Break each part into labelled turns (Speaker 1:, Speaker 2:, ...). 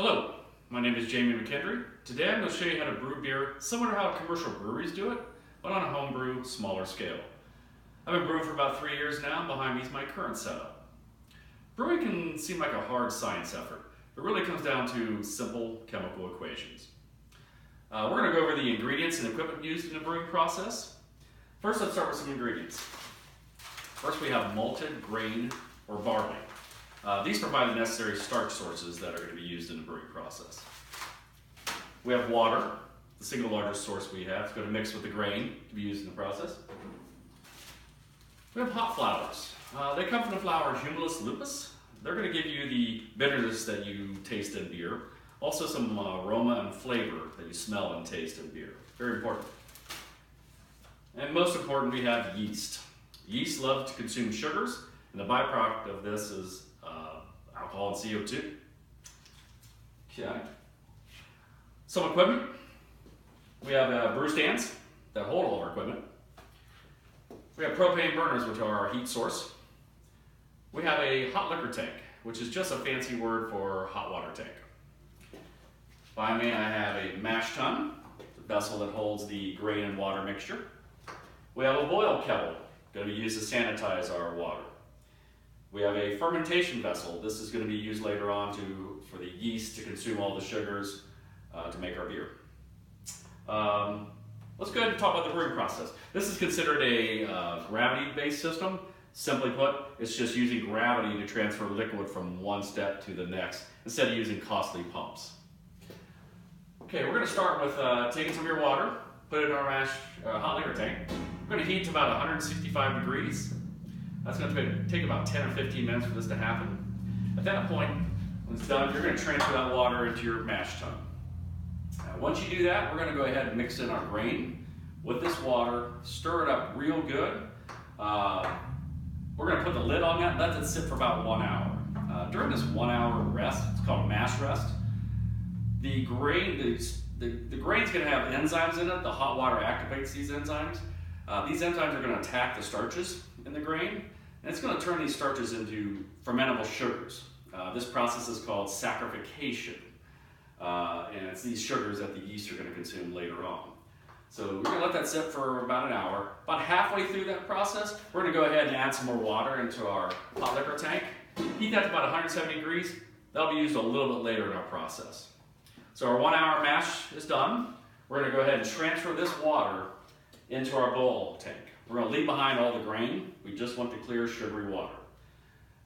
Speaker 1: Hello, my name is Jamie McKendry. Today I'm going to show you how to brew beer similar to how commercial breweries do it, but on a homebrew, smaller scale. I've been brewing for about 3 years now, and behind me is my current setup. Brewing can seem like a hard science effort. It really comes down to simple chemical equations. We're going to go over the ingredients and equipment used in the brewing process. First, let's start with some ingredients. First, we have malted grain or barley. These provide the necessary starch sources that are going to be used in the brewing process. We have water, the single largest source we have. It's going to mix with the grain to be used in the process. We have hop flours. They come from the flower Humulus lupus. They're going to give you the bitterness that you taste in beer. Also some aroma and flavor that you smell and taste in beer. Very important. And most important, we have yeast. Yeast love to consume sugars, and the byproduct of this is alcohol and CO2. Okay. Some equipment. We have brew stands that hold all of our equipment. We have propane burners, which are our heat source. We have a hot liquor tank, which is just a fancy word for hot water tank. By me, I have a mash tun, the vessel that holds the grain and water mixture. We have a boil kettle, going to be used to sanitize our water. We have a fermentation vessel. This is going to be used later on for the yeast to consume all the sugars to make our beer. Let's go ahead and talk about the brewing process. This is considered a gravity-based system. Simply put, it's just using gravity to transfer liquid from one step to the next instead of using costly pumps. Okay, we're going to start with taking some of your water, put it in our hot liquor tank. We're going to heat to about 165 degrees. That's going to take about 10 or 15 minutes for this to happen. At that point, when it's done, you're going to transfer that water into your mash tun. Once you do that, we're going to go ahead and mix in our grain with this water, stir it up real good. We're going to put the lid on that, let it sit for about 1 hour. During this 1 hour rest, it's called a mash rest, the grain's going to have enzymes in it. The hot water activates these enzymes. These enzymes are going to attack the starches in the grain, and it's going to turn these starches into fermentable sugars. This process is called saccharification, and it's these sugars that the yeast are going to consume later on. So we're going to let that sit for about an hour. About halfway through that process, we're going to go ahead and add some more water into our hot liquor tank. Heat that to about 170 degrees. That'll be used a little bit later in our process. So our 1 hour mash is done. We're going to go ahead and transfer this water into our bowl tank. We're going to leave behind all the grain. We just want the clear, sugary water.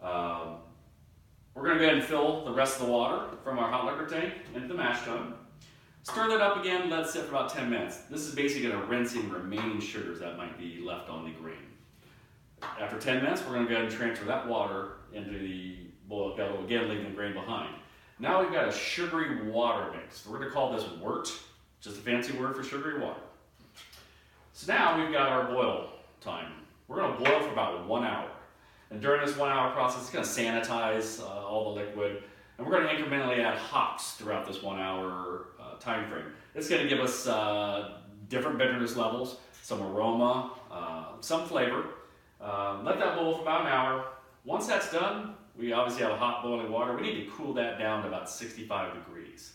Speaker 1: We're going to go ahead and fill the rest of the water from our hot liquor tank into the mash tun. Stir that up again, let it sit for about 10 minutes. This is basically going to rinse any remaining sugars that might be left on the grain. After 10 minutes, we're going to go ahead and transfer that water into the boil kettle, again leaving the grain behind. Now we've got a sugary water mix. We're going to call this wort, just a fancy word for sugary water. So now we've got our boil time. We're going to boil for about 1 hour. And during this 1 hour process, it's going to sanitize all the liquid. And we're going to incrementally add hops throughout this 1 hour time frame. It's going to give us different bitterness levels, some aroma, some flavor. Let that boil for about an hour. Once that's done, we obviously have a hot boiling water. We need to cool that down to about 65 degrees.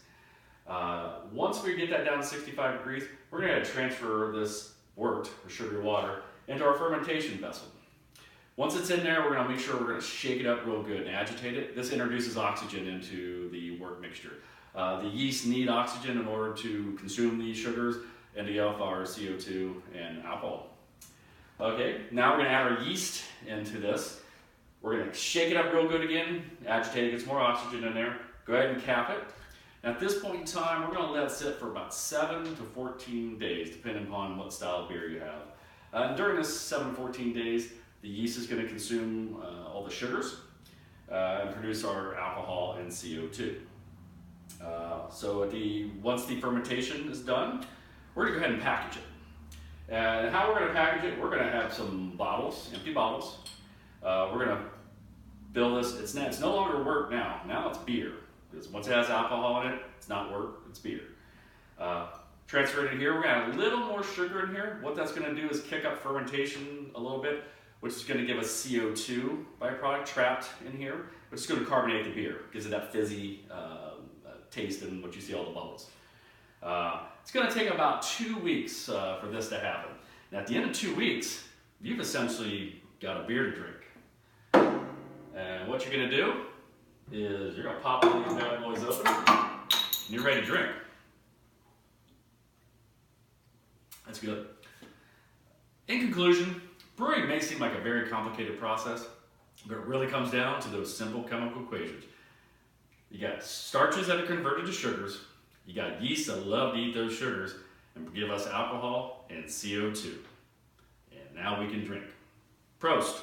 Speaker 1: Once we get that down to 65 degrees, we're going to transfer this wort, or sugary water, into our fermentation vessel. Once it's in there, we're going to make sure we're going to shake it up real good and agitate it. This introduces oxygen into the wort mixture. The yeast need oxygen in order to consume these sugars and to get off our CO2 and alcohol. Okay, now we're going to add our yeast into this. We're going to shake it up real good again, agitate it, get some more oxygen in there. Go ahead and cap it. At this point in time, we're going to let it sit for about 7 to 14 days, depending upon what style of beer you have. And during this 7 to 14 days, the yeast is going to consume all the sugars and produce our alcohol and CO2. Once the fermentation is done, we're going to go ahead and package it. And how we're going to package it, we're going to have some bottles, empty bottles. We're going to fill this. It's no longer wort now. Now it's beer. Because once it has alcohol in it, it's not wort, it's beer. Transfer it in here. We're going to add a little more sugar in here. What that's going to do is kick up fermentation a little bit, which is going to give us CO2 byproduct trapped in here, which is going to carbonate the beer. Gives it that fizzy taste and what you see all the bubbles. It's going to take about 2 weeks for this to happen. Now, at the end of 2 weeks, you've essentially got a beer to drink. And what you're going to do is you're going to pop these bad boys open, and you're ready to drink. That's good. In conclusion, brewing may seem like a very complicated process, but it really comes down to those simple chemical equations. You got starches that are converted to sugars, you got yeast that love to eat those sugars and give us alcohol and CO2. And now we can drink. Prost.